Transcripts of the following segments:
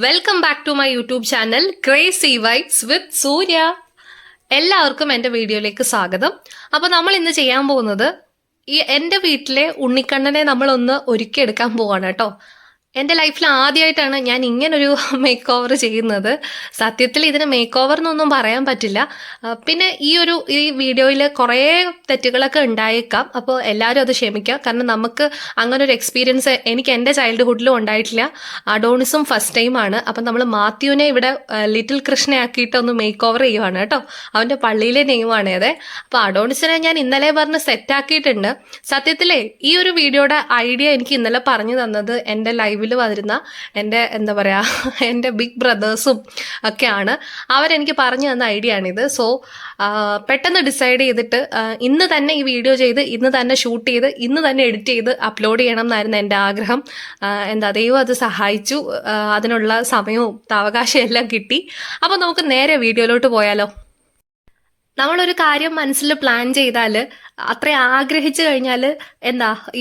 Welcome back to my YouTube channel crazy vibes with Surya. എല്ലാവർക്കും എൻ്റെ വീഡിയോയിലേക്ക് സ്വാഗതം. അപ്പോൾ നമ്മൾ ഇന്ന് ചെയ്യാൻ പോകുന്നത് എൻ്റെ വീട്ടിലെ ഉണ്ണിക്കണ്ണനെ നമ്മളൊന്ന് ഒരുക്കിയെടുക്കാൻ പോവാണ് കേട്ടോ. എൻ്റെ ലൈഫിൽ ആദ്യമായിട്ടാണ് ഞാൻ ഇങ്ങനൊരു മേക്ക് ഓവർ ചെയ്യുന്നത്. സത്യത്തിൽ ഇതിന് മേക്ക് ഓവർ എന്നൊന്നും പറയാൻ പറ്റില്ല. പിന്നെ ഈ വീഡിയോയിൽ കുറേ തെറ്റുകളൊക്കെ ഉണ്ടായേക്കാം. അപ്പോൾ എല്ലാവരും അത് ക്ഷമിക്കാം. കാരണം നമുക്ക് അങ്ങനെ ഒരു എക്സ്പീരിയൻസ് എനിക്ക് എൻ്റെ ചൈൽഡ്ഹുഡിലും ഉണ്ടായിട്ടില്ല. അഡോണിസും ഫസ്റ്റ് ടൈമാണ്. അപ്പം നമ്മൾ മാത്യുവിനെ ഇവിടെ ലിറ്റിൽ കൃഷ്ണയാക്കിയിട്ട് ഒന്ന് മേക്ക് ഓവർ ചെയ്യുവാണ് കേട്ടോ. അവൻ്റെ പള്ളിയിലെ നെയ്യുമാണ് അതെ. അപ്പോൾ അഡോണിസിനെ ഞാൻ ഇന്നലെ പറഞ്ഞ് സെറ്റാക്കിയിട്ടുണ്ട്. സത്യത്തിലേ ഈ ഒരു വീഡിയോയുടെ ഐഡിയ എനിക്ക് ഇന്നലെ പറഞ്ഞു തന്നത് എൻ്റെ ലൈവിൽ വരുന്ന എൻ്റെ എന്താ പറയുക എൻ്റെ ബിഗ് ബ്രദേഴ്സും ഒക്കെയാണ്. അവരെനിക്ക് പറഞ്ഞു തന്ന ഐഡിയ ആണിത്. സോ പെട്ടെന്ന് ഡിസൈഡ് ചെയ്തിട്ട് ഇന്ന് തന്നെ ഈ വീഡിയോ ചെയ്ത് ഇന്ന് തന്നെ ഷൂട്ട് ചെയ്ത് ഇന്ന് തന്നെ എഡിറ്റ് ചെയ്ത് അപ്ലോഡ് ചെയ്യണം എന്നായിരുന്നു എൻ്റെ ആഗ്രഹം. ദൈവം അത് സഹായിച്ചു. അതിനുള്ള സമയവും അവകാശം എല്ലാം കിട്ടി. അപ്പോൾ നമുക്ക് നേരെ വീഡിയോയിലോട്ട് പോയാലോ. നമ്മളൊരു കാര്യം മനസ്സിൽ പ്ലാൻ ചെയ്താൽ അത്ര ആഗ്രഹിച്ചു കഴിഞ്ഞാൽ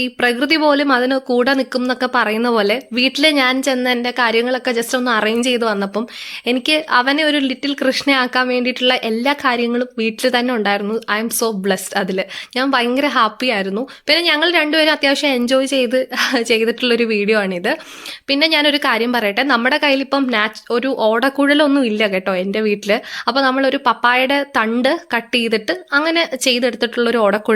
ഈ പ്രകൃതി പോലും അതിന് കൂടെ നിൽക്കും എന്നൊക്കെ പറയുന്ന പോലെ വീട്ടിൽ ഞാൻ ചെന്ന് എൻ്റെ കാര്യങ്ങളൊക്കെ ജസ്റ്റ് ഒന്ന് അറേഞ്ച് ചെയ്ത് വന്നപ്പം എനിക്ക് അവനെ ഒരു ലിറ്റിൽ കൃഷ്ണയാക്കാൻ വേണ്ടിയിട്ടുള്ള എല്ലാ കാര്യങ്ങളും വീട്ടിൽ തന്നെ ഉണ്ടായിരുന്നു. I M so blessed. അതിൽ ഞാൻ ഭയങ്കര ഹാപ്പി ആയിരുന്നു. പിന്നെ ഞങ്ങൾ രണ്ടുപേരും അത്യാവശ്യം എൻജോയ് ചെയ്തിട്ടുള്ളൊരു വീഡിയോ ആണിത്. പിന്നെ ഞാനൊരു കാര്യം പറയട്ടെ, നമ്മുടെ കയ്യിൽ ഇപ്പം ഒരു ഓടക്കുഴലൊന്നും ഇല്ല കേട്ടോ എൻ്റെ വീട്ടിൽ. അപ്പോൾ നമ്മളൊരു പപ്പായയുടെ തണ്ട് കട്ട് ചെയ്തിട്ട് അങ്ങനെ ചെയ്തെടുത്തിട്ടുള്ളൊരു ഓടക്കുഴല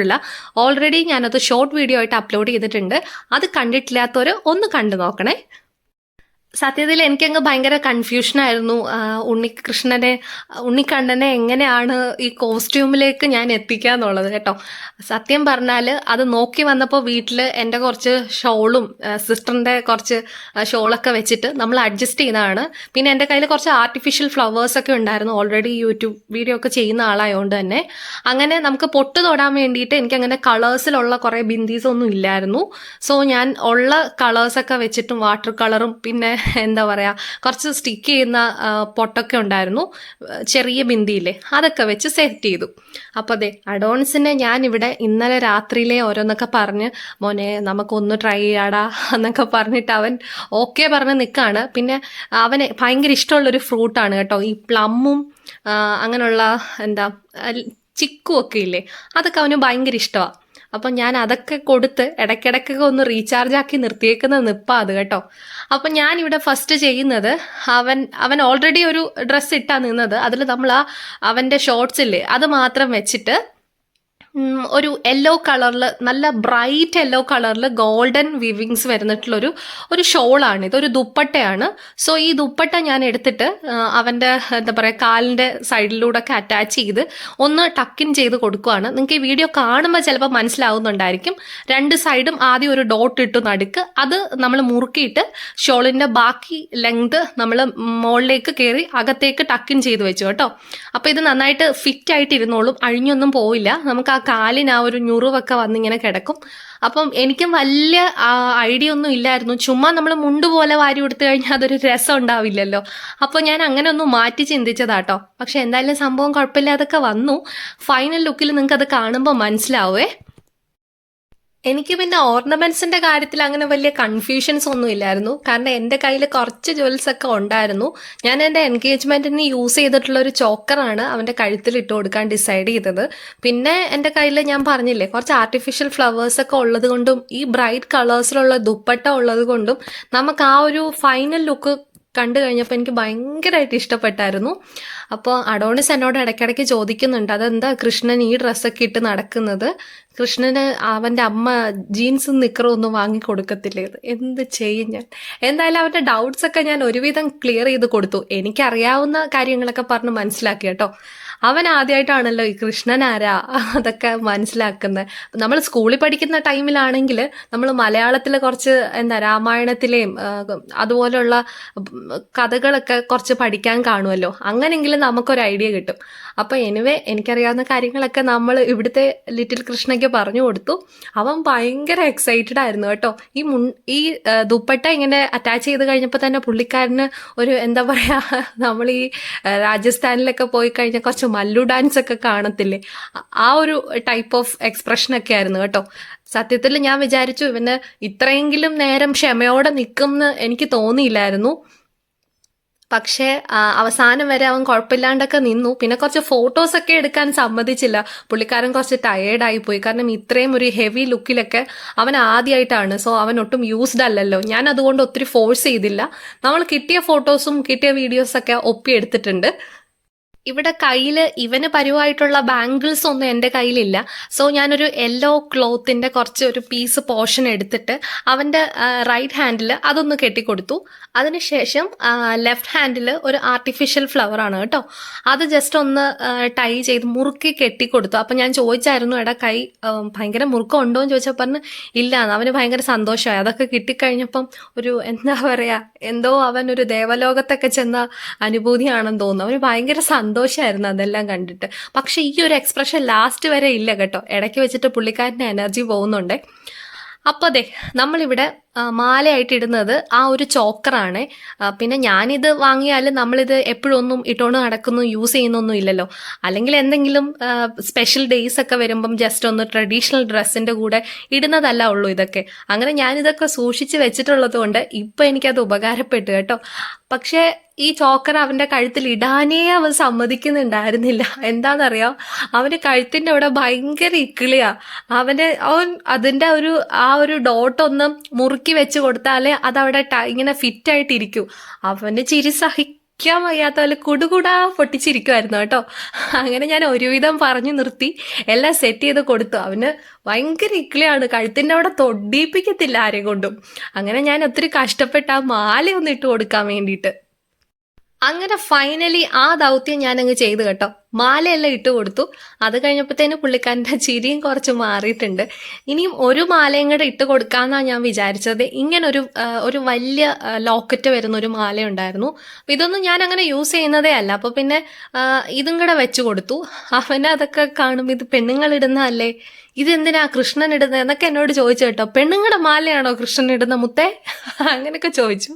ഓൾറെഡി ഞാനത് ഷോർട്ട് വീഡിയോ ആയിട്ട് അപ്ലോഡ് ചെയ്തിട്ടുണ്ട്. അത് കണ്ടിട്ടില്ലാത്തവർ ഒന്ന് കണ്ടു നോക്കണേ. സത്യത്തിൽ എനിക്കങ്ങ് ഭയങ്കര കൺഫ്യൂഷനായിരുന്നു. ഉണ്ണിക്കണ്ണനെ എങ്ങനെയാണ് ഈ കോസ്റ്റ്യൂമിലേക്ക് ഞാൻ എത്തിക്കാന്നുള്ളത് കേട്ടോ. സത്യം പറഞ്ഞാൽ അത് നോക്കി വന്നപ്പോൾ വീട്ടിൽ എൻ്റെ കുറച്ച് ഷോളും സിസ്റ്ററിൻ്റെ കുറച്ച് ഷോളൊക്കെ വെച്ചിട്ട് നമ്മൾ അഡ്ജസ്റ്റ് ചെയ്തതാണ്. പിന്നെ എൻ്റെ കയ്യിൽ കുറച്ച് ആർട്ടിഫിഷ്യൽ ഫ്ലവേഴ്സൊക്കെ ഉണ്ടായിരുന്നു. ഓൾറെഡി യൂട്യൂബ് വീഡിയോ ഒക്കെ ചെയ്യുന്ന ആളായതുകൊണ്ട് തന്നെ അങ്ങനെ നമുക്ക് പൊട്ട് തൊടാൻ വേണ്ടിയിട്ട് എനിക്കങ്ങനെ കളേഴ്സിലുള്ള കുറേ ബിന്ദീസൊന്നും ഇല്ലായിരുന്നു. സോ ഞാൻ ഉള്ള കളേഴ്സൊക്കെ വെച്ചിട്ടും വാട്ടർ കളറും പിന്നെ എന്താ പറയുക കുറച്ച് സ്റ്റിക്ക് ചെയ്യുന്ന പൊട്ടൊക്കെ ഉണ്ടായിരുന്നു, ചെറിയ ബിന്ദിയില്ലേ, അതൊക്കെ വെച്ച് സെറ്റ് ചെയ്തു. അപ്പോൾ അതെ, അഡോൺസിനെ ഞാനിവിടെ ഇന്നലെ രാത്രിയിലെ ഓരോന്നൊക്കെ പറഞ്ഞ് മോനെ നമുക്കൊന്ന് ട്രൈ ചെയ്യാടാ എന്നൊക്കെ പറഞ്ഞിട്ട് അവൻ ഓക്കെ പറഞ്ഞ് നിൽക്കുകയാണ്. പിന്നെ അവന് ഭയങ്കര ഇഷ്ടമുള്ളൊരു ഫ്രൂട്ടാണ് കേട്ടോ ഈ പ്ലമ്മും അങ്ങനെയുള്ള ചിക്കും ഒക്കെ ഇല്ലേ, അതൊക്കെ അവന് ഭയങ്കര ഇഷ്ടമാണ്. അപ്പം ഞാൻ അതൊക്കെ കൊടുത്ത് ഇടയ്ക്കിടയ്ക്കൊക്കെ ഒന്ന് റീചാർജ് ആക്കി നിർത്തിയേക്കുന്ന നിപ്പാ അത് കേട്ടോ. അപ്പം ഞാനിവിടെ ഫസ്റ്റ് ചെയ്യുന്നത് അവൻ ഓൾറെഡി ഒരു ഡ്രസ്സ് ഇട്ടാ നിന്നത്. അതിൽ നമ്മൾ അവൻ്റെ ഷോർട്സ് ഇല്ലേ അത് മാത്രം വെച്ചിട്ട് ഒരു യെല്ലോ കളറിൽ നല്ല ബ്രൈറ്റ് യെല്ലോ കളറിൽ ഗോൾഡൻ വിവിങ്സ് വരുന്നിട്ടുള്ളൊരു ഷോളാണ്. ഇതൊരു ദുപ്പട്ടയാണ്. സോ ഈ ദുപ്പട്ട ഞാൻ എടുത്തിട്ട് അവൻ്റെ എന്താ പറയുക കാലിൻ്റെ സൈഡിലൂടെ ഒക്കെ അറ്റാച്ച് ചെയ്ത് ഒന്ന് ടക്കിൻ ചെയ്ത് കൊടുക്കുകയാണ്. നിങ്ങൾക്ക് ഈ വീഡിയോ കാണുമ്പോൾ ചിലപ്പോൾ മനസ്സിലാവുന്നുണ്ടായിരിക്കും. രണ്ട് സൈഡും ആദ്യം ഒരു ഡോട്ട് ഇട്ടു നടുക്ക്, അത് നമ്മൾ മുറുക്കിയിട്ട് ഷോളിൻ്റെ ബാക്കി ലെങ്ത് നമ്മൾ മുകളിലേക്ക് കയറി അകത്തേക്ക് ടക്കിൻ ചെയ്ത് വെച്ചു കേട്ടോ. അപ്പോൾ ഇത് നന്നായിട്ട് ഫിറ്റ് ആയിട്ട് ഇരുന്നോളും, അഴിഞ്ഞൊന്നും പോയില്ല. നമുക്ക് ആ കാലിന് ആ ഒരു ഞുറിവൊക്കെ വന്നിങ്ങനെ കിടക്കും. അപ്പം എനിക്കും വലിയ ഐഡിയ ഒന്നും ഇല്ലായിരുന്നു. ചുമ്മാ നമ്മൾ മുണ്ട് പോലെ വാരി കൊടുത്തു കഴിഞ്ഞാൽ അതൊരു രസം ഉണ്ടാവില്ലല്ലോ. അപ്പോൾ ഞാൻ അങ്ങനെ ഒന്ന് മാറ്റി ചിന്തിച്ചതാട്ടോ. പക്ഷെ എന്തായാലും സംഭവം കുഴപ്പമില്ലാതൊക്കെ വന്നു. ഫൈനൽ ലുക്കിൽ നിങ്ങൾക്ക് അത് കാണുമ്പോൾ മനസ്സിലാവേ. എനിക്ക് പിന്നെ ഓർണമെന്റ്സിന്റെ കാര്യത്തിൽ അങ്ങനെ വലിയ കൺഫ്യൂഷൻസ് ഒന്നും ഇല്ലായിരുന്നു. കാരണം എൻ്റെ കയ്യിൽ കുറച്ച് ജ്വൽസ് ഒക്കെ ഉണ്ടായിരുന്നു. ഞാൻ എൻ്റെ എൻഗേജ്മെന്റിന് യൂസ് ചെയ്തിട്ടുള്ള ഒരു ചോക്കറാണ് അവൻ്റെ കഴുത്തിൽ ഇട്ട് കൊടുക്കാൻ ഡിസൈഡ് ചെയ്തത്. പിന്നെ എൻ്റെ കയ്യിൽ ഞാൻ പറഞ്ഞില്ലേ കുറച്ച് ആർട്ടിഫിഷ്യൽ ഫ്ലവേഴ്സ് ഒക്കെ ഉള്ളത് കൊണ്ടും ഈ ബ്രൈറ്റ് കളേഴ്സിലുള്ള ദുപ്പട്ട ഉള്ളത് കൊണ്ടും നമുക്ക് ആ ഒരു ഫൈനൽ ലുക്ക് കണ്ടു കഴിഞ്ഞപ്പോൾ എനിക്ക് ഭയങ്കരമായിട്ട് ഇഷ്ടപ്പെട്ടായിരുന്നു. അപ്പോൾ അഡോണിസ് എന്നോട് ഇടയ്ക്കിടയ്ക്ക് ചോദിക്കുന്നുണ്ട് അതെന്താ കൃഷ്ണൻ ഈ ഡ്രസ്സൊക്കെ ഇട്ട് നടക്കുന്നത്, കൃഷ്ണന് അവൻ്റെ അമ്മ ജീൻസും നിക്കറും ഒന്നും വാങ്ങിക്കൊടുക്കത്തില്ലേ, എന്ത് ചെയ്യും ഞാൻ. എന്തായാലും അവൻ്റെ ഡൗട്ട്സ് ഒക്കെ ഞാൻ ഒരുവിധം ക്ലിയർ ചെയ്ത് കൊടുത്തു. എനിക്കറിയാവുന്ന കാര്യങ്ങളൊക്കെ പറഞ്ഞ് മനസ്സിലാക്കി കേട്ടോ. അവൻ ആദ്യമായിട്ടാണല്ലോ ഈ കൃഷ്ണൻ ആരാ അതൊക്കെ മനസ്സിലാക്കുന്നത്. നമ്മൾ സ്കൂളിൽ പഠിക്കുന്ന ടൈമിലാണെങ്കിൽ നമ്മൾ മലയാളത്തിൽ കുറച്ച് രാമായണത്തിലെയും അതുപോലെയുള്ള കഥകളൊക്കെ കുറച്ച് പഠിക്കാൻ കാണുമല്ലോ. അങ്ങനെയെങ്കിലും നമുക്കൊരു ഐഡിയ കിട്ടും. അപ്പോൾ എനിവേ എനിക്കറിയാവുന്ന കാര്യങ്ങളൊക്കെ നമ്മൾ ഇവിടുത്തെ ലിറ്റിൽ കൃഷ്ണയ്ക്ക് പറഞ്ഞു കൊടുത്തു. അവൻ ഭയങ്കര എക്സൈറ്റഡ് ആയിരുന്നു കേട്ടോ. ഈ ദുപ്പട്ട ഇങ്ങനെ അറ്റാച്ച് ചെയ്ത് കഴിഞ്ഞപ്പോൾ തന്നെ പുള്ളിക്കാരന് ഒരു എന്താ പറയുക, നമ്മൾ ഈ രാജസ്ഥാനിലൊക്കെ പോയി കഴിഞ്ഞാൽ കുറച്ച് മല്ലു ഡാൻസ് ഒക്കെ കാണത്തില്ലേ, ആ ഒരു ടൈപ്പ് ഓഫ് എക്സ്പ്രഷനൊക്കെ ആയിരുന്നു കേട്ടോ. സത്യത്തിൽ ഞാൻ വിചാരിച്ചു ഇവന് ഇത്രയെങ്കിലും നേരം ക്ഷമയോടെ നിൽക്കുമെന്ന് എനിക്ക് തോന്നിയില്ലായിരുന്നു. പക്ഷേ അവസാനം വരെ അവൻ കുഴപ്പമില്ലാണ്ടൊക്കെ നിന്നു. പിന്നെ കുറച്ച് ഫോട്ടോസൊക്കെ എടുക്കാൻ സമ്മതിച്ചില്ല. പുള്ളിക്കാരൻ കുറച്ച് ടയേർഡായി പോയി. കാരണം ഇത്രയും ഒരു ഹെവി ലുക്കിലൊക്കെ അവൻ ആദ്യമായിട്ടാണ്. സോ അവൻ ഒട്ടും യൂസ്ഡ് അല്ലല്ലോ. ഞാൻ അതുകൊണ്ട് ഒത്തിരി ഫോഴ്സ് ചെയ്തില്ല. നമ്മൾ കിട്ടിയ ഫോട്ടോസും കിട്ടിയ വീഡിയോസൊക്കെ ഒപ്പി എടുത്തിട്ടുണ്ട്. ഇവിടെ കയ്യിൽ ഇവന് പരുവായിട്ടുള്ള ബാംഗിൾസ് ഒന്നും എൻ്റെ കയ്യിലില്ല. സോ ഞാനൊരു യെല്ലോ ക്ലോത്തിൻ്റെ കുറച്ച് ഒരു പീസ് പോർഷൻ എടുത്തിട്ട് അവൻ്റെ റൈറ്റ് ഹാൻഡിൽ അതൊന്ന് കെട്ടിക്കൊടുത്തു. അതിനുശേഷം ലെഫ്റ്റ് ഹാൻഡിൽ ഒരു ആർട്ടിഫിഷ്യൽ ഫ്ലവർ ആണ് കേട്ടോ, അത് ജസ്റ്റ് ഒന്ന് ടൈ ചെയ്ത് മുറുക്കി കെട്ടിക്കൊടുത്തു. അപ്പം ഞാൻ ചോദിച്ചായിരുന്നു, എടാ കൈ ഭയങ്കര മുറുക്കം ഉണ്ടോ എന്ന് ചോദിച്ചാൽ പറഞ്ഞ് ഇല്ല. അവന് ഭയങ്കര സന്തോഷമായി. അതൊക്കെ കിട്ടിക്കഴിഞ്ഞപ്പം ഒരു എന്താ പറയുക, എന്തോ അവൻ ഒരു ദേവലോകത്തൊക്കെ ചെന്ന അനുഭൂതിയാണെന്ന് തോന്നുന്നു. അവന് ഭയങ്കര സന്തോഷമായിരുന്നു അതെല്ലാം കണ്ടിട്ട്. പക്ഷെ ഈ ഒരു എക്സ്പ്രഷൻ ലാസ്റ്റ് വരെ ഇല്ല കേട്ടോ, ഇടയ്ക്ക് വെച്ചിട്ട് പുള്ളിക്കാരൻ്റെ എനർജി പോകുന്നുണ്ട്. അപ്പോൾ അതെ, നമ്മളിവിടെ മാലയായിട്ട് ഇടുന്നത് ആ ഒരു ചോക്കറാണ്. പിന്നെ ഞാനിത് വാങ്ങിയാൽ നമ്മളിത് എപ്പോഴും ഒന്നും ഇട്ടുകൊണ്ട് നടക്കുന്നു യൂസ് ചെയ്യുന്നൊന്നും ഇല്ലല്ലോ. അല്ലെങ്കിൽ എന്തെങ്കിലും സ്പെഷ്യൽ ഡേയ്സ് ഒക്കെ വരുമ്പം ജസ്റ്റ് ഒന്ന് ട്രഡീഷണൽ ഡ്രസ്സിൻ്റെ കൂടെ ഇടുന്നതല്ല ഉള്ളൂ ഇതൊക്കെ. അങ്ങനെ ഞാനിതൊക്കെ സൂക്ഷിച്ച് വെച്ചിട്ടുള്ളത് കൊണ്ട് ഇപ്പം എനിക്കത് ഉപകാരപ്പെട്ടു കേട്ടോ. പക്ഷേ ഈ ചോക്കർ അവൻ്റെ കഴുത്തിൽ ഇടാനേ അവൻ സമ്മതിക്കുന്നുണ്ടായിരുന്നില്ല. എന്താണെന്നറിയാം, അവന് കഴുത്തിൻ്റെ അവിടെ ഭയങ്കര ഇക്കിളിയാ. അവൻ അതിൻ്റെ ആ ഒരു ഡോട്ടൊന്ന് മുറുക്കി വെച്ച് കൊടുത്താലേ അതവിടെ ഇങ്ങനെ ഫിറ്റായിട്ടിരിക്കും. അവന് ചിരി സഹിക്കാൻ വയ്യാത്ത പോലെ കുടുകുടാ പൊട്ടിച്ചിരിക്കുമായിരുന്നു കേട്ടോ. അങ്ങനെ ഞാൻ ഒരുവിധം പറഞ്ഞു നിർത്തി, എല്ലാം സെറ്റ് ചെയ്ത് കൊടുത്തു. അവന് ഭയങ്കര ഇക്കിളിയാണ്, കഴുത്തിൻ്റെ അവിടെ തൊടിയിപ്പിക്കത്തില്ല ആരെയും കൊണ്ടും. അങ്ങനെ ഞാൻ ഒത്തിരി കഷ്ടപ്പെട്ട ആ മാലയൊന്ന് ഇട്ട് കൊടുക്കാൻ വേണ്ടിയിട്ട്. അങ്ങനെ ഫൈനലി ആ ദൗത്യം ഞാനങ്ങ് ചെയ്തു കേട്ടോ. മാലയെല്ലാം ഇട്ട് കൊടുത്തു. അത് കഴിഞ്ഞപ്പോഴത്തേന് പുള്ളിക്കാരൻ്റെ ചിരിയും കുറച്ച് മാറിയിട്ടുണ്ട്. ഇനിയും ഒരു മാലയും കൂടെ ഇട്ട് കൊടുക്കാമെന്നാണ് ഞാൻ വിചാരിച്ചത്. ഇങ്ങനൊരു ഒരു വലിയ ലോക്കറ്റ് വരുന്ന ഒരു മാല ഉണ്ടായിരുന്നു. ഇതൊന്നും ഞാൻ അങ്ങനെ യൂസ് ചെയ്യുന്നതേ അല്ല. അപ്പോൾ പിന്നെ ഇതും കൂടെ വെച്ച് കൊടുത്തു. അവനെ അതൊക്കെ കാണുമ്പോൾ ഇത് പെണ്ണുങ്ങൾ ഇടുന്നതല്ലേ, ഇതെന്തിനാ കൃഷ്ണൻ ഇടുന്നത് എന്നൊക്കെ എന്നോട് ചോദിച്ചു കേട്ടോ. പെണ്ണുങ്ങളുടെ മാലയാണോ കൃഷ്ണൻ ഇടുന്ന മുത്തേ, അങ്ങനെയൊക്കെ ചോദിച്ചു.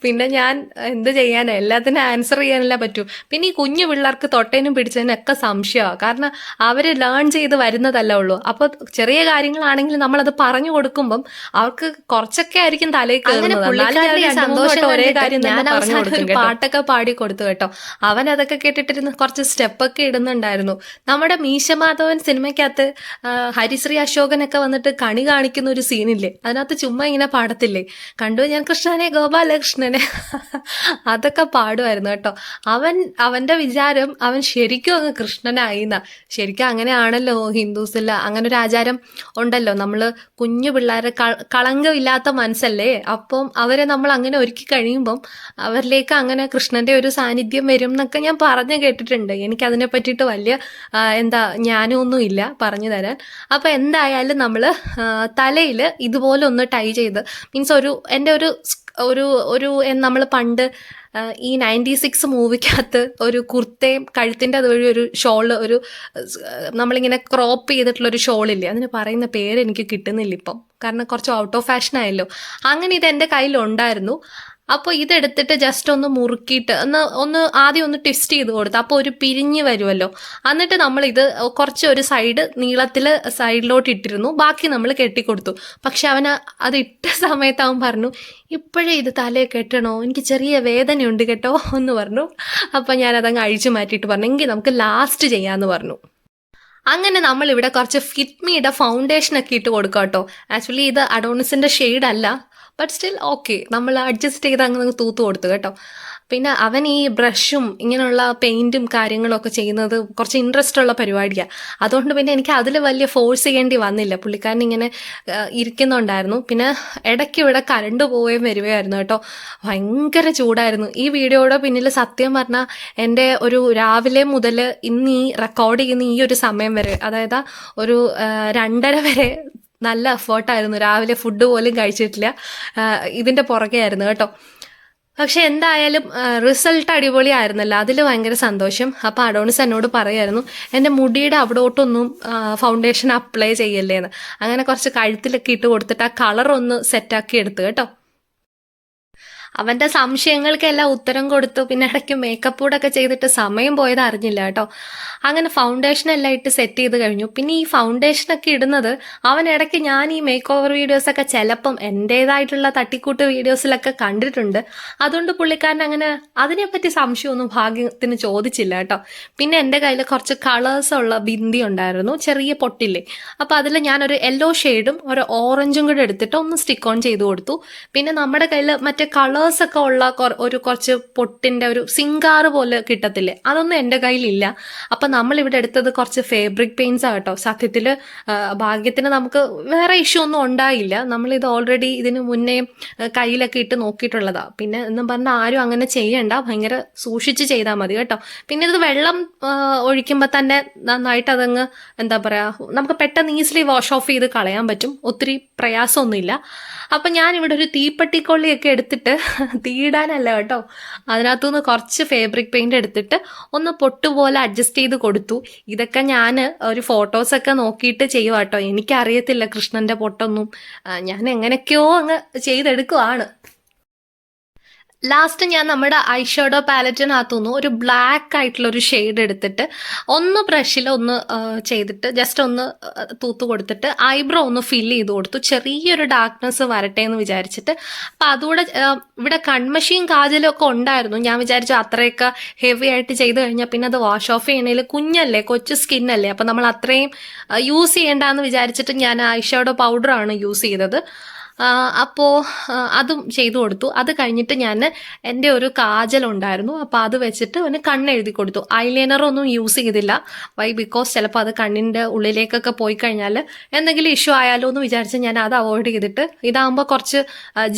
പിന്നെ ഞാൻ എന്ത് ചെയ്യാനാ, എല്ലാത്തിനും ആൻസർ ചെയ്യാനല്ല പറ്റൂ. പിന്നെ ഈ കുഞ്ഞു പിള്ളേർക്ക് തൊട്ടേനും പിടിച്ചതിനൊക്കെ സംശയമാണ്. കാരണം അവർ ലേൺ ചെയ്ത് വരുന്നതല്ല ഉള്ളൂ. അപ്പോൾ ചെറിയ കാര്യങ്ങളാണെങ്കിൽ നമ്മളത് പറഞ്ഞു കൊടുക്കുമ്പം അവർക്ക് കുറച്ചൊക്കെ ആയിരിക്കും തലയിൽ കയറുന്നത്. ഒരേ കാര്യം ഞാൻ അവസാനം പാട്ടൊക്കെ പാടി കൊടുത്തു കേട്ടോ. അവൻ അതൊക്കെ കേട്ടിട്ടിരുന്ന് കുറച്ച് സ്റ്റെപ്പൊക്കെ ഇടുന്നുണ്ടായിരുന്നു. നമ്മുടെ മീശമാധവൻ സിനിമയ്ക്കകത്ത് ഹരിശ്രീ അശോകനൊക്കെ വന്നിട്ട് കണി കാണിക്കുന്ന ഒരു സീനില്ലേ, അതിനകത്ത് ചുമ്മാ ഇങ്ങനെ പാടത്തില്ലേ, കണ്ടു ഞാൻ കൃഷ്ണനെ ഗോപാലകൃഷ്ണനെ, അതൊക്കെ പാടുമായിരുന്നു കേട്ടോ. അവൻ്റെ വിചാരം അവൻ ശരിക്കും അങ്ങ് കൃഷ്ണനായിന്നാ. ശരിക്കും അങ്ങനെയാണല്ലോ ഹിന്ദുസിൽ അങ്ങനെ ഒരു ആചാരം ഉണ്ടല്ലോ. നമ്മൾ കുഞ്ഞു പിള്ളേരെ കളങ്കമില്ലാത്ത മനസ്സല്ലേ, അപ്പം അവരെ നമ്മൾ അങ്ങനെ ഒരുക്കി കഴിയുമ്പം അവരിലേക്ക് അങ്ങനെ കൃഷ്ണന്റെ ഒരു സാന്നിധ്യം വരും എന്നൊക്കെ ഞാൻ പറഞ്ഞു കേട്ടിട്ടുണ്ട്. എനിക്കതിനെ പറ്റിയിട്ട് വലിയ ജ്ഞാനമൊന്നും ഇല്ല പറഞ്ഞു തരാൻ. അപ്പോൾ എന്തായാലും നമ്മൾ തലയിൽ ഇതുപോലെ ഒന്ന് ടൈ ചെയ്ത്, മീൻസ് എൻ്റെ ഒരു നമ്മൾ പണ്ട് ഈ 96 മൂവിക്കകത്ത് ഒരു കുർത്തയും കഴുത്തിൻ്റെ അതുവഴി ഒരു ഷോള്, ഒരു നമ്മളിങ്ങനെ ക്രോപ്പ് ചെയ്തിട്ടുള്ളൊരു ഷോളില്ലേ, അതിന് പറയുന്ന പേര് എനിക്ക് കിട്ടുന്നില്ല ഇപ്പം, കാരണം കുറച്ച് ഔട്ട് ഓഫ് ഫാഷൻ ആയല്ലോ. അങ്ങനെ ഇത് എൻ്റെ കയ്യിലുണ്ടായിരുന്നു. അപ്പോൾ ഇതെടുത്തിട്ട് ജസ്റ്റ് ഒന്ന് മുറുക്കിയിട്ട് ആദ്യം ഒന്ന് ട്വിസ്റ്റ് ചെയ്ത് കൊടുത്തു. അപ്പോൾ ഒരു പിരിഞ്ഞ് വരുമല്ലോ. എന്നിട്ട് നമ്മളിത് കുറച്ച് ഒരു നീളത്തിൽ സൈഡിലോട്ട് ഇട്ടിരുന്നു. ബാക്കി നമ്മൾ കെട്ടിക്കൊടുത്തു. പക്ഷെ അവന് അത് ഇട്ട സമയത്ത് അവൻ പറഞ്ഞു, ഇപ്പോഴേ ഇത് തലയെ കെട്ടണോ, എനിക്ക് ചെറിയ വേദനയുണ്ട് കേട്ടോ എന്ന് പറഞ്ഞു. അപ്പം ഞാനതങ്ങ് അഴിച്ചു മാറ്റിയിട്ട് പറഞ്ഞു, എങ്കിൽ നമുക്ക് ലാസ്റ്റ് ചെയ്യാമെന്ന് പറഞ്ഞു. അങ്ങനെ നമ്മളിവിടെ കുറച്ച് ഫിറ്റ്മിയുടെ ഫൗണ്ടേഷനൊക്കെ ഇട്ട് കൊടുക്കാം കേട്ടോ. ആക്ച്വലി ഇത് അഡോണിസിൻ്റെ ഷെയ്ഡ് അല്ല, ബട്ട് സ്റ്റിൽ ഓക്കെ, നമ്മൾ അഡ്ജസ്റ്റ് ചെയ്ത് അങ്ങനെ തൂത്ത് കൊടുത്തു കേട്ടോ. പിന്നെ അവൻ ഈ ബ്രഷും ഇങ്ങനെയുള്ള പെയിൻറ്റും കാര്യങ്ങളൊക്കെ ചെയ്യുന്നത് കുറച്ച് ഇൻട്രസ്റ്റ് ഉള്ള പരിപാടിയാണ്. അതുകൊണ്ട് പിന്നെ എനിക്ക് അതിൽ വലിയ ഫോഴ്സ് ചെയ്യേണ്ടി വന്നില്ല. പുള്ളിക്കാരൻ ഇങ്ങനെ ഇരിക്കുന്നുണ്ടായിരുന്നു. പിന്നെ ഇടയ്ക്ക് ഇവിടെ കറണ്ട് പോവുകയും വരികയായിരുന്നു കേട്ടോ. ഭയങ്കര ചൂടായിരുന്നു. ഈ വീഡിയോയുടെ പിന്നിൽ സത്യം പറഞ്ഞാൽ എൻ്റെ ഒരു രാവിലെ മുതൽ ഇന്ന് ഈ റെക്കോർഡ് ചെയ്യുന്ന ഈ ഒരു സമയം വരെ, അതായത് ഒരു 2:30 വരെ നല്ല എഫേർട്ടായിരുന്നു. രാവിലെ ഫുഡ് പോലും കഴിച്ചിട്ടില്ല, ഇതിൻ്റെ പുറകെ ആയിരുന്നു കേട്ടോ. പക്ഷെ എന്തായാലും റിസൾട്ട് അടിപൊളിയായിരുന്നല്ലോ, അതിൽ ഭയങ്കര സന്തോഷം. അപ്പോൾ അഡോണിസ് എന്നോട് പറയായിരുന്നു, എൻ്റെ മുടിയുടെ അവിടോട്ടൊന്നും ഫൗണ്ടേഷൻ അപ്ലൈ ചെയ്യല്ലേന്ന്. അങ്ങനെ കുറച്ച് കഴുത്തിലൊക്കെ ഇട്ട് കൊടുത്തിട്ട് ആ കളറൊന്ന് സെറ്റാക്കി എടുത്തു കേട്ടോ. അവന്റെ സംശയങ്ങൾക്കെല്ലാം ഉത്തരം കൊടുത്തു. പിന്നെ ഇടയ്ക്ക് മേക്കപ്പ് കൂടൊക്കെ ചെയ്തിട്ട് സമയം പോയത് അറിഞ്ഞില്ല കേട്ടോ. അങ്ങനെ ഫൗണ്ടേഷൻ എല്ലാം ഇട്ട് സെറ്റ് ചെയ്ത് കഴിഞ്ഞു. പിന്നെ ഈ ഫൗണ്ടേഷനൊക്കെ ഇടുന്നത് അവൻ ഇടയ്ക്ക് ഞാൻ ഈ മേക്ക് ഓവർ വീഡിയോസൊക്കെ ചിലപ്പം എൻ്റെതായിട്ടുള്ള തട്ടിക്കൂട്ട് വീഡിയോസിലൊക്കെ കണ്ടിട്ടുണ്ട്. അതുകൊണ്ട് പുള്ളിക്കാരൻ അങ്ങനെ അതിനെപ്പറ്റി സംശയമൊന്നും ഭാഗ്യത്തിന് ചോദിച്ചില്ല കേട്ടോ. പിന്നെ എൻ്റെ കയ്യിൽ കുറച്ച് കളേഴ്സ് ഉള്ള ബിന്ദി ഉണ്ടായിരുന്നു, ചെറിയ പൊട്ടില്ലേ. അപ്പോൾ അതിൽ ഞാനൊരു യെല്ലോ ഷെയ്ഡും ഒരു ഓറഞ്ചും കൂടെ എടുത്തിട്ട് ഒന്ന് സ്റ്റിക്ക് ഓൺ ചെയ്ത് കൊടുത്തു. പിന്നെ നമ്മുടെ കയ്യിൽ മറ്റേ കളേഴ്സ് ഒക്കെ ഉള്ള കുറച്ച് പൊട്ടിൻ്റെ ഒരു സിംഗാറ് പോലെ കിട്ടത്തില്ലേ, അതൊന്നും എൻ്റെ കയ്യിലില്ല. അപ്പം നമ്മളിവിടെ എടുത്തത് കുറച്ച് ഫാബ്രിക് പെയിൻസ് ആട്ടോ. സത്യത്തിൽ ഭാഗ്യത്തിന് നമുക്ക് വേറെ ഇഷ്യൂ ഒന്നും ഉണ്ടായില്ല. നമ്മളിത് ഓൾറെഡി ഇതിന് മുന്നേ കയ്യിലൊക്കെ ഇട്ട് നോക്കിയിട്ടുള്ളതാണ്. പിന്നെ എന്നും പറഞ്ഞാൽ ആരും അങ്ങനെ ചെയ്യണ്ട, ഭയങ്കര സൂക്ഷിച്ച് ചെയ്താൽ മതി കേട്ടോ. പിന്നെ ഇത് വെള്ളം ഒഴിക്കുമ്പോൾ തന്നെ നന്നായിട്ട് അതങ്ങ് എന്താ പറയുക, നമുക്ക് പെട്ടെന്ന് ഈസിലി വാഷ് ഓഫ് ചെയ്ത് കളയാൻ പറ്റും, ഒത്തിരി പ്രയാസമൊന്നുമില്ല. അപ്പം ഞാനിവിടെ ഒരു തീപ്പെട്ടിക്കൊള്ളിയൊക്കെ എടുത്തിട്ട് തീയിടാനല്ല കേട്ടോ, അതിനകത്തുനിന്ന് കുറച്ച് ഫാബ്രിക് പെയിന്റ് എടുത്തിട്ട് ഒന്ന് പൊട്ടുപോലെ അഡ്ജസ്റ്റ് ചെയ്ത് കൊടുത്തു. ഇതൊക്കെ ഞാൻ ഒരു ഫോട്ടോസൊക്കെ നോക്കിയിട്ട് ചെയ്യുക കേട്ടോ. എനിക്കറിയത്തില്ല കൃഷ്ണന്റെ പൊട്ടൊന്നും, ഞാൻ എങ്ങനെയൊക്കെയോ അങ്ങ് ചെയ്തെടുക്കുവാണ്. ലാസ്റ്റ് ഞാൻ നമ്മുടെ ഐഷാഡോ പാലറ്റിനകത്തുനിന്ന് ഒരു ബ്ലാക്ക് ആയിട്ടുള്ള ഒരു ഷെയ്ഡ് എടുത്തിട്ട് ഒന്ന് ബ്രഷിൽ ഒന്ന് ചെയ്തിട്ട് ജസ്റ്റ് ഒന്ന് തൂത്ത് കൊടുത്തിട്ട് ഐബ്രോ ഒന്ന് ഫില്ല് ചെയ്ത് കൊടുത്തു, ചെറിയൊരു ഡാർക്ക്നെസ് വരട്ടെ എന്ന് വിചാരിച്ചിട്ട്. അപ്പം അതുകൂടെ ഇവിടെ കൺമഷിയും കാജലും ഒക്കെ ഉണ്ടായിരുന്നു. ഞാൻ വിചാരിച്ചു അത്രയൊക്കെ ഹെവി ആയിട്ട് ചെയ്ത് കഴിഞ്ഞാൽ പിന്നെ അത് വാഷ് ഓഫ് ചെയ്യണേൽ കുഞ്ഞല്ലേ, കൊച്ചു സ്കിന്നല്ലേ, അപ്പം നമ്മൾ അത്രയും യൂസ് ചെയ്യേണ്ടെന്ന് വിചാരിച്ചിട്ട് ഞാൻ ഐഷാഡോ പൗഡറാണ് യൂസ് ചെയ്തത്. അപ്പോൾ അതും ചെയ്തു കൊടുത്തു. അത് കഴിഞ്ഞിട്ട് ഞാൻ എൻ്റെ ഒരു കാജലുണ്ടായിരുന്നു, അപ്പോൾ അത് വെച്ചിട്ട് അവന് കണ്ണെഴുതി കൊടുത്തു. ഐലൈനറൊന്നും യൂസ് ചെയ്തില്ല. വൈ, ബിക്കോസ് ചിലപ്പോൾ അത് കണ്ണിൻ്റെ ഉള്ളിലേക്കൊക്കെ പോയി കഴിഞ്ഞാൽ എന്തെങ്കിലും ഇഷ്യൂ ആയാലോ എന്ന് വിചാരിച്ച് ഞാൻ അത് അവോയ്ഡ് ചെയ്തിട്ട്, ഇതാകുമ്പോൾ കുറച്ച്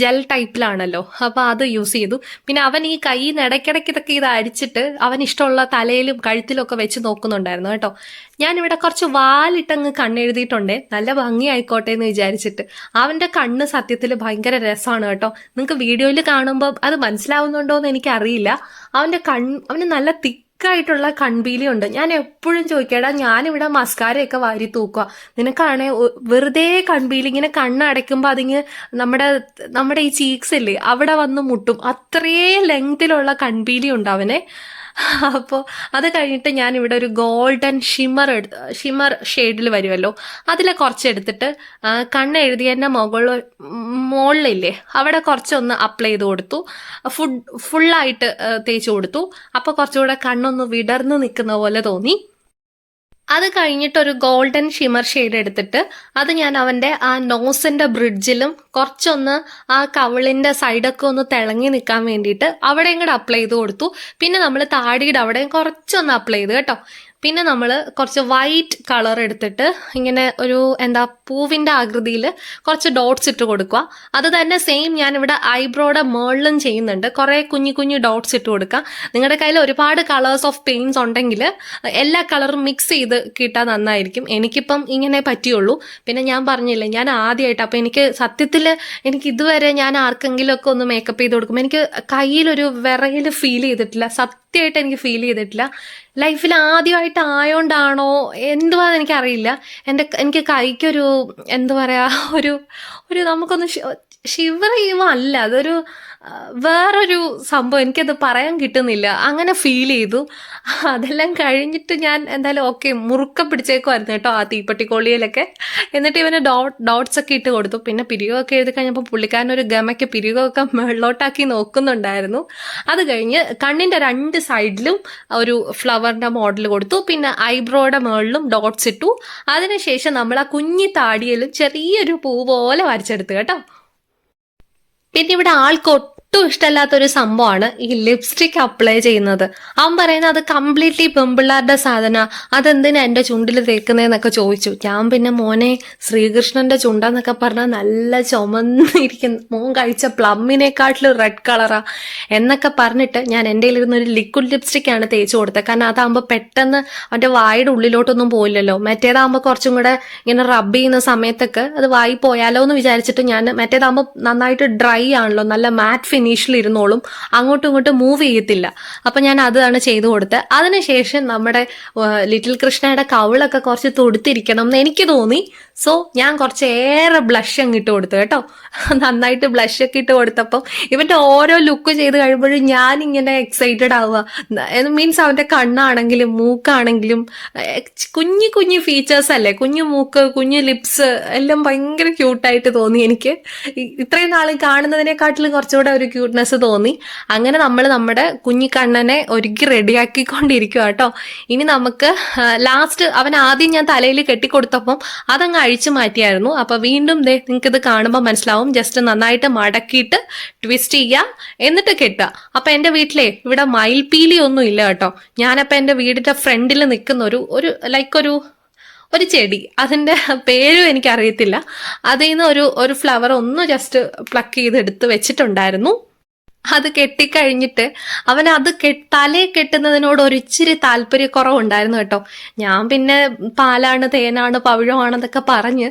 ജെൽ ടൈപ്പിലാണല്ലോ, അപ്പോൾ അത് യൂസ് ചെയ്തു. പിന്നെ അവൻ ഈ കൈയിൽ ഇടയ്ക്കിടയ്ക്ക് ഇതൊക്കെ ഇത് അടിച്ചിട്ട് അവൻ ഇഷ്ടമുള്ള തലയിലും കഴുത്തിലും ഒക്കെ വെച്ച് നോക്കുന്നുണ്ടായിരുന്നു കേട്ടോ. ഞാനിവിടെ കുറച്ച് വാലിട്ടങ്ങ് കണ്ണെഴുതിയിട്ടുണ്ടേ, നല്ല ഭംഗി ആയിക്കോട്ടെ എന്ന് വിചാരിച്ചിട്ട്. അവൻ്റെ കണ്ണ് സത്യത്തിൽ ഭയങ്കര രസമാണ് കേട്ടോ. നിങ്ങൾക്ക് വീഡിയോയിൽ കാണുമ്പോൾ അത് മനസ്സിലാവുന്നുണ്ടോ എന്ന് എനിക്കറിയില്ല. അവന് നല്ല തിക്കായിട്ടുള്ള കൺപീലി ഉണ്ട്. ഞാൻ എപ്പോഴും ചോദിക്കേടാ, ഞാനിവിടെ മസ്കാരയൊക്കെ വാരി തൂക്കുക, നിനക്കാണെ വെറുതെ കൺപീലി ഇങ്ങനെ കണ്ണടയ്ക്കുമ്പോൾ അതിങ്ങ് നമ്മുടെ ഈ ചീക്സ് ഇല്ലേ അവിടെ വന്ന് മുട്ടും, അത്രയും ലെങ്തിലുള്ള കൺപീലി ഉണ്ട് അവനെ. അപ്പോൾ അത് കഴിഞ്ഞിട്ട് ഞാൻ ഇവിടെ ഒരു ഗോൾഡൻ ഷിമർ ഷെയ്ഡിൽ വരുമല്ലോ, അതിലെ കുറച്ചെടുത്തിട്ട് കണ്ണെഴുതിയതിൻ്റെ മുകളിലില്ലേ അവിടെ കുറച്ചൊന്ന് അപ്ലൈ ചെയ്ത് കൊടുത്തു, ഫുള്ളായിട്ട് തേച്ച് കൊടുത്തു. അപ്പോൾ കുറച്ചുകൂടെ കണ്ണൊന്ന് വിടർന്ന് നിൽക്കുന്ന പോലെ തോന്നി. അത് കഴിഞ്ഞിട്ട് ഒരു ഗോൾഡൻ ഷിമർ ഷെയ്ഡ് എടുത്തിട്ട് അത് ഞാൻ അവൻ്റെ ആ നോസിൻ്റെ ബ്രിഡ്ജിലും കുറച്ചൊന്ന് ആ കവിളിൻ്റെ സൈഡൊക്കെ ഒന്ന് തിളങ്ങി നിൽക്കാൻ വേണ്ടിയിട്ട് അവിടെ ഇങ്ങോട്ട് അപ്ലൈ ചെയ്ത് കൊടുത്തു. പിന്നെ നമ്മൾ താടിയുടെ അവിടെയും കുറച്ചൊന്ന് അപ്ലൈ ചെയ്ത് കേട്ടോ. പിന്നെ നമ്മൾ കുറച്ച് വൈറ്റ് കളർ എടുത്തിട്ട് ഇങ്ങനെ ഒരു പൂവിൻ്റെ ആകൃതിയിൽ കുറച്ച് ഡോട്ട്സ് ഇട്ട് കൊടുക്കുക. അത് തന്നെ സെയിം ഞാനിവിടെ ഐബ്രോയുടെ മേളിലും ചെയ്യുന്നുണ്ട്, കുറേ കുഞ്ഞു കുഞ്ഞു ഡോട്ട്സ് ഇട്ട് കൊടുക്കുക. നിങ്ങളുടെ കയ്യിൽ ഒരുപാട് കളേഴ്സ് ഓഫ് പെയിൻസ് ഉണ്ടെങ്കിൽ എല്ലാ കളറും മിക്സ് ചെയ്ത് കിട്ടാൻ നന്നായിരിക്കും. എനിക്കിപ്പം ഇങ്ങനെ പറ്റിയുള്ളൂ. പിന്നെ ഞാൻ പറഞ്ഞില്ലേ, ഞാൻ ആദ്യമായിട്ട്, അപ്പം എനിക്ക് സത്യത്തിൽ എനിക്ക് ഇതുവരെ ഞാൻ ആർക്കെങ്കിലും ഒക്കെ ഒന്ന് മേക്കപ്പ് ചെയ്ത് കൊടുക്കുമ്പോൾ എനിക്ക് കയ്യിലൊരു വിറയൽ ഫീൽ ചെയ്തിട്ടില്ല, സത്യമായിട്ട് എനിക്ക് ഫീൽ ചെയ്തിട്ടില്ല. ലൈഫിൽ ആദ്യമായിട്ട് ആയോണ്ടാണോ എന്തുവാന്ന് എനിക്കറിയില്ല, എനിക്ക് കൈക്കൊരു എന്താ പറയുക, ഒരു നമുക്കൊന്ന് ഷിവർ ചെയ്യുമ്പോൾ അല്ല, അതൊരു വേറൊരു സംഭവം, എനിക്കത് പറയാൻ കിട്ടുന്നില്ല, അങ്ങനെ ഫീൽ ചെയ്തു. അതെല്ലാം കഴിഞ്ഞിട്ട് ഞാൻ എന്തായാലും ഓക്കെ മുറുക്ക പിടിച്ചേക്കുമായിരുന്നു കേട്ടോ ആ തീപ്പെട്ടിക്കൊള്ളിയിലൊക്കെ. എന്നിട്ട് ഇവന് ഡോട്ട്സ് ഒക്കെ ഇട്ട് കൊടുത്തു. പിന്നെ പിരികമൊക്കെ എഴുതി കഴിഞ്ഞപ്പോൾ പുള്ളിക്കാരനൊരു ഗമയ്ക്ക് പിരികമൊക്കെ വെള്ളോട്ടാക്കി നോക്കുന്നുണ്ടായിരുന്നു. അത് കഴിഞ്ഞ് കണ്ണിൻ്റെ രണ്ട് സൈഡിലും ഒരു ഫ്ലവറിൻ്റെ മോഡൽ കൊടുത്തു. പിന്നെ ഐബ്രോയുടെ മുകളിലും ഡോട്ട്സ് ഇട്ടു. അതിനുശേഷം നമ്മൾ ആ കുഞ്ഞി താടിയിലും ചെറിയൊരു പൂ പോലെ വരച്ചെടുത്തു കേട്ടോ. പിന്നെ ഇവിടെ ആൾക്ക് ഒട്ടും ഇഷ്ടമല്ലാത്തൊരു സംഭവമാണ് ഈ ലിപ്സ്റ്റിക് അപ്ലൈ ചെയ്യുന്നത്. അവൻ പറയുന്നത് അത് കംപ്ലീറ്റ്ലി പെമ്പിള്ളാരുടെ സാധന, അതെന്തിനാ എൻ്റെ ചുണ്ടിൽ തേക്കുന്നതെന്നൊക്കെ ചോദിച്ചു. ഞാൻ പിന്നെ മോനെ ശ്രീകൃഷ്ണന്റെ ചുണ്ടെന്നൊക്കെ പറഞ്ഞാൽ നല്ല ചുമന്നിരിക്കുന്ന, മോൻ കഴിച്ച പ്ലമ്മിനെക്കാട്ടിലും റെഡ് കളറാ എന്നൊക്കെ പറഞ്ഞിട്ട് ഞാൻ എൻ്റെ ഇരുന്നൊരു ലിക്വിഡ് ലിപ്സ്റ്റിക്കാണ് തേച്ച് കൊടുത്തത്. കാരണം അതാകുമ്പോൾ പെട്ടെന്ന് അവൻ്റെ വായുടെ ഉള്ളിലോട്ടൊന്നും പോയില്ലല്ലോ. മറ്റേതാകുമ്പോൾ കുറച്ചും കൂടെ ഇങ്ങനെ റബ്ബ് ചെയ്യുന്ന സമയത്തൊക്കെ അത് വായി പോയാലോ എന്ന് വിചാരിച്ചിട്ട് ഞാൻ, മറ്റേതാകുമ്പോൾ നന്നായിട്ട് ഡ്രൈ ആണല്ലോ, നല്ല മാറ്റ് ഫിനിഷിൽ ഇരുന്നോളും, അങ്ങോട്ടും ഇങ്ങോട്ടും മൂവ് ചെയ്യത്തില്ല. അപ്പം ഞാൻ അതാണ് ചെയ്തു കൊടുത്തത്. അതിനുശേഷം നമ്മുടെ ലിറ്റിൽ കൃഷ്ണയുടെ കവിളൊക്കെ കുറച്ച് തൊടുത്തിരിക്കണം എന്ന് എനിക്ക് തോന്നി. സോ ഞാൻ കുറച്ചേറെ ബ്ലഷ് അങ്ങ് ഇട്ട് കൊടുത്തു കേട്ടോ. നന്നായിട്ട് ബ്ലഷ് ഒക്കെ ഇട്ട് കൊടുത്തപ്പം ഇവന്റെ ഓരോ ലുക്ക് ചെയ്ത് കഴിയുമ്പോഴും ഞാൻ ഇങ്ങനെ എക്സൈറ്റഡ് ആവുക. മീൻസ് അവന്റെ കണ്ണാണെങ്കിലും മൂക്കാണെങ്കിലും കുഞ്ഞു കുഞ്ഞു ഫീച്ചേഴ്സ് അല്ലേ, കുഞ്ഞു മൂക്ക്, കുഞ്ഞു ലിപ്സ് എല്ലാം ഭയങ്കര ക്യൂട്ടായിട്ട് തോന്നി എനിക്ക്. ഇത്രയും നാളും കാണുന്നതിനെക്കാട്ടിലും കുറച്ചുകൂടെ ഒരു ക്യൂട്ട്നെസ് തോന്നി. അങ്ങനെ നമ്മൾ നമ്മുടെ കുഞ്ഞി കണ്ണനെ ഒരുക്കി റെഡിയാക്കിക്കൊണ്ടിരിക്കുക കേട്ടോ. ഇനി നമുക്ക് ലാസ്റ്റ് അവൻ ആദ്യം ഞാൻ തലയിൽ കെട്ടിക്കൊടുത്തപ്പം അതങ്ങ് അഴിച്ചു മാറ്റിയായിരുന്നു. അപ്പൊ വീണ്ടും നിങ്ങൾക്ക് ഇത് കാണുമ്പോൾ മനസ്സിലാവും, ജസ്റ്റ് നന്നായിട്ട് മടക്കിയിട്ട് ട്വിസ്റ്റ് ചെയ്യുക, എന്നിട്ട് കെട്ടുക. അപ്പൊ എന്റെ വീട്ടിലെ ഇവിടെ മയിൽപീലി ഒന്നും ഇല്ല കേട്ടോ. ഞാനപ്പോ എന്റെ വീടിന്റെ ഫ്രണ്ടിൽ നിൽക്കുന്ന ഒരു ലൈക്ക് ഒരു ചെടി, അതിന്റെ പേരും എനിക്കറിയത്തില്ല, അതിൽ നിന്ന് ഒരു ഫ്ലവർ ഒന്ന് ജസ്റ്റ് പ്ലക്ക് ചെയ്ത് എടുത്ത് വെച്ചിട്ടുണ്ടായിരുന്നു. അത് കെട്ടിക്കഴിഞ്ഞിട്ട് അവൻ അത് തലയെ കെട്ടുന്നതിനോട് ഒരിച്ചിരി താല്പര്യക്കുറവുണ്ടായിരുന്നു കേട്ടോ. ഞാൻ പിന്നെ പാലാണ്, തേനാണ്, പവിഴമാണെന്നൊക്കെ പറഞ്ഞ്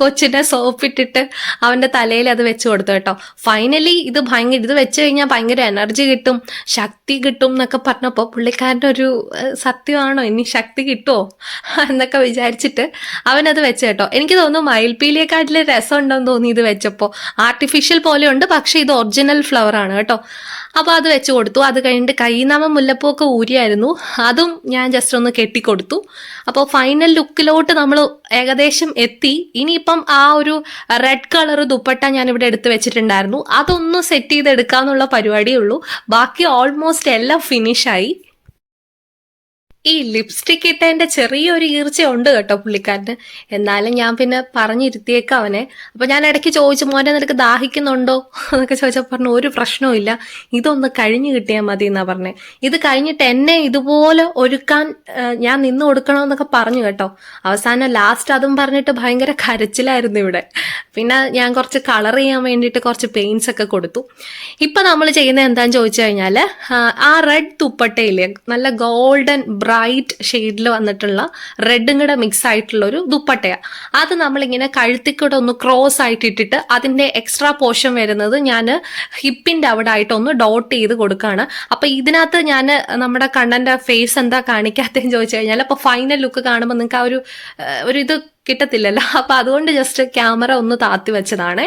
കൊച്ചിനെ സോപ്പിട്ടിട്ട് അവന്റെ തലയിൽ അത് വെച്ച് കൊടുത്തു കേട്ടോ. ഫൈനലി ഇത് വെച്ച് കഴിഞ്ഞാൽ ഭയങ്കര എനർജി കിട്ടും, ശക്തി കിട്ടും എന്നൊക്കെ പറഞ്ഞപ്പോൾ പുള്ളിക്കാരൻ്റെ ഒരു സത്യമാണോ, ഇനി ശക്തി കിട്ടുമോ എന്നൊക്കെ വിചാരിച്ചിട്ട് അവനത് വെച്ച് കേട്ടോ. എനിക്ക് തോന്നുന്നു മയിൽപീലിയെക്കാട്ടിൽ രസം ഉണ്ടെന്ന് തോന്നി ഇത് വെച്ചപ്പോൾ. ആർട്ടിഫിഷ്യൽ പോലെ ഉണ്ട്, പക്ഷെ ഇത് ഒറിജിനൽ ഫ്ലവർ ആണ് കേട്ടോ. അപ്പൊ അത് വെച്ച് കൊടുത്തു. അത് കഴിഞ്ഞിട്ട് കൈനാമ മുല്ലപ്പൂ ഒക്കെ ഊരിയായിരുന്നു, അതും ഞാൻ ജസ്റ്റ് ഒന്ന് കെട്ടിക്കൊടുത്തു. അപ്പോൾ ഫൈനൽ ലുക്കിലോട്ട് നമ്മൾ ഏകദേശം എത്തി. ഇനിയിപ്പം ആ ഒരു റെഡ് കളർ ദുപ്പട്ട ഞാൻ ഇവിടെ എടുത്ത് വെച്ചിട്ടുണ്ടായിരുന്നു, അതൊന്ന് സെറ്റ് ചെയ്തെടുക്കാന്നുള്ള പരിപാടിയേ ഉള്ളൂ. ബാക്കി ഓൾമോസ്റ്റ് എല്ലാം ഫിനിഷായി. ഈ ലിപ്സ്റ്റിക് ഇട്ടതിന്റെ ചെറിയൊരു ഈർച്ച ഉണ്ട് കേട്ടോ പുള്ളിക്കാരന്. എന്നാലും ഞാൻ പിന്നെ പറഞ്ഞിരുത്തിയേക്കാം അവനെ. അപ്പൊ ഞാൻ ഇടയ്ക്ക് ചോദിച്ചു, മോനെ നിനക്ക് ദാഹിക്കുന്നുണ്ടോ എന്നൊക്കെ ചോദിച്ചപ്പോൾ പറഞ്ഞു ഒരു പ്രശ്നവും ഇല്ല, ഇതൊന്ന് കഴിഞ്ഞു കിട്ടിയാൽ മതി എന്നാ പറഞ്ഞേ. ഇത് കഴിഞ്ഞിട്ട് എന്നെ ഇതുപോലെ ഒരുക്കാൻ ഞാൻ നിന്ന് കൊടുക്കണമെന്നൊക്കെ പറഞ്ഞു കേട്ടോ. അവസാനം ലാസ്റ്റ് അതും പറഞ്ഞിട്ട് ഭയങ്കര കരച്ചിലായിരുന്നു ഇവിടെ. പിന്നെ ഞാൻ കുറച്ച് കളർ ചെയ്യാൻ വേണ്ടിയിട്ട് കുറച്ച് പെയിന്റ്സ് ഒക്കെ കൊടുത്തു. ഇപ്പൊ നമ്മൾ ചെയ്യുന്നത് എന്താന്ന് ചോദിച്ചു കഴിഞ്ഞാല്, ആ റെഡ് ദുപ്പട്ടയില്ലേ, നല്ല ഗോൾഡൻ ബ്രൈറ്റ് ഷെയ്ഡിൽ വന്നിട്ടുള്ള റെഡും കൂടെ മിക്സ് ആയിട്ടുള്ള ഒരു ദുപ്പട്ടയാണ്. അത് നമ്മളിങ്ങനെ കഴുത്തിക്കൂടെ ഒന്ന് ക്രോസ് ആയിട്ട് ഇട്ടിട്ട് അതിന്റെ എക്സ്ട്രാ പോർഷൻ വരുന്നത് ഞാൻ ഹിപ്പിന്റെ അവിടെ ആയിട്ടൊന്ന് ഡോട്ട് ചെയ്ത് കൊടുക്കുകയാണ്. അപ്പൊ ഇതിനകത്ത് ഞാൻ നമ്മുടെ കണ്ണന്റെ ഫേസ് എന്താ കാണിക്കാത്തതെന്ന് ചോദിച്ചു കഴിഞ്ഞാൽ, അപ്പൊ ഫൈനൽ ലുക്ക് കാണുമ്പോൾ നിങ്ങൾക്ക് ആ ഒരു ഇത് കിട്ടത്തില്ലല്ലോ. അപ്പൊ അതുകൊണ്ട് ജസ്റ്റ് ക്യാമറ ഒന്ന് താത്തി വെച്ചതാണ്.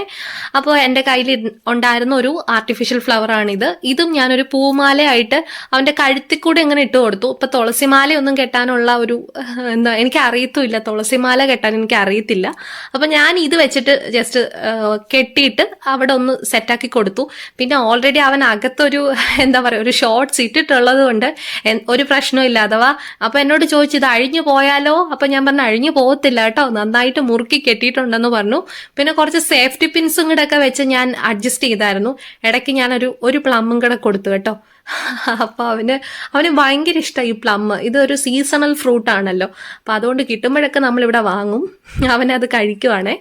അപ്പോൾ എൻ്റെ കയ്യിൽ ഉണ്ടായിരുന്ന ഒരു ആർട്ടിഫിഷ്യൽ ഫ്ലവർ ആണിത്. ഇതും ഞാനൊരു പൂമാലയായിട്ട് അവന്റെ കഴുത്തിൽ കൂടെ ഇങ്ങനെ ഇട്ട് കൊടുത്തു. ഇപ്പൊ തുളസിമാലയൊന്നും കെട്ടാനുള്ള ഒരു എന്താ എനിക്ക് അറിയത്തുമില്ല, തുളസിമാല കെട്ടാൻ എനിക്ക് അറിയത്തില്ല. അപ്പൊ ഞാൻ ഇത് വെച്ചിട്ട് ജസ്റ്റ് കെട്ടിയിട്ട് അവിടെ ഒന്ന് സെറ്റാക്കി കൊടുത്തു. പിന്നെ ഓൾറെഡി അവൻ അകത്തൊരു എന്താ പറയുക ഒരു ഷോർട്ട്സ് ഇട്ടിട്ടുള്ളത് കൊണ്ട് ഒരു പ്രശ്നവും ഇല്ല. അഥവാ അപ്പൊ എന്നോട് ചോദിച്ചു ഇത് അഴിഞ്ഞു പോയാലോ, അപ്പൊ ഞാൻ പറഞ്ഞു അഴിഞ്ഞു പോകത്തില്ല കേട്ടോ, നന്നായിട്ട് മുറുക്കി കെട്ടിയിട്ടുണ്ടെന്ന് പറഞ്ഞു. പിന്നെ കുറച്ച് സേഫ്റ്റി പിൻസും കൂടെ ഒക്കെ വെച്ച് ഞാൻ അഡ്ജസ്റ്റ് ചെയ്തായിരുന്നു. ഇടയ്ക്ക് ഞാൻ ഒരു പ്ലമ്മും കൂടെ കൊടുത്തു കേട്ടോ. അപ്പൊ അവന് ഭയങ്കര ഇഷ്ടമായി ഈ പ്ലം. ഇതൊരു സീസണൽ ഫ്രൂട്ട് ആണല്ലോ, അപ്പൊ അതുകൊണ്ട് കിട്ടുമ്പോഴൊക്കെ നമ്മളിവിടെ വാങ്ങും, അവനത് കഴിക്കുവാണേ.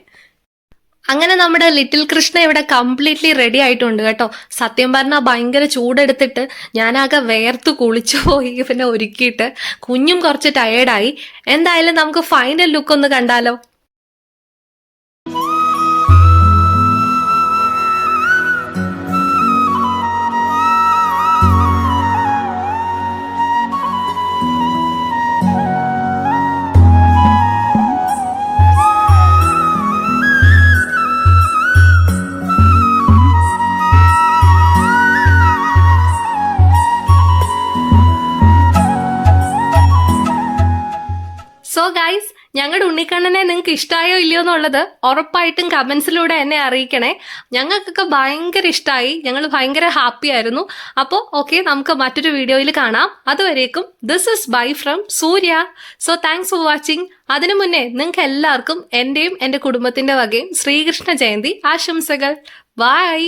അങ്ങനെ നമ്മുടെ ലിറ്റിൽ കൃഷ്ണ ഇവിടെ കംപ്ലീറ്റ്ലി റെഡി ആയിട്ടുണ്ട് കേട്ടോ. സത്യം പറഞ്ഞാൽ ഭയങ്കര ചൂടെടുത്തിട്ട് ഞാനാകെ വേർത്ത് കുളിച്ചു പോയി പിന്നെ ഒരുക്കിയിട്ട്. കുഞ്ഞും കുറച്ച് ടയേർഡായി. എന്തായാലും നമുക്ക് ഫൈനൽ ലുക്ക് ഒന്ന് കണ്ടാലോ. സോ ഗൈസ്, ഞങ്ങളുടെ ഉണ്ണിക്കണ്ണനെ നിങ്ങൾക്ക് ഇഷ്ടമായോ ഇല്ലയോ എന്നുള്ളത് ഉറപ്പായിട്ടും കമന്റ്സിലൂടെ എന്നെ അറിയിക്കണേ. ഞങ്ങൾക്കൊക്കെ ഭയങ്കര ഇഷ്ടമായി, ഞങ്ങൾ ഭയങ്കര ഹാപ്പി ആയിരുന്നു. അപ്പോൾ ഓക്കെ, നമുക്ക് മറ്റൊരു വീഡിയോയിൽ കാണാം. അതുവരേക്കും this is bye from Surya. So thanks for watching. അതിനു മുന്നേ നിങ്ങൾക്ക് എല്ലാവർക്കും എന്റെയും എന്റെ കുടുംബത്തിന്റെ വകയും ശ്രീകൃഷ്ണ ജയന്തി ആശംസകൾ. ബൈ.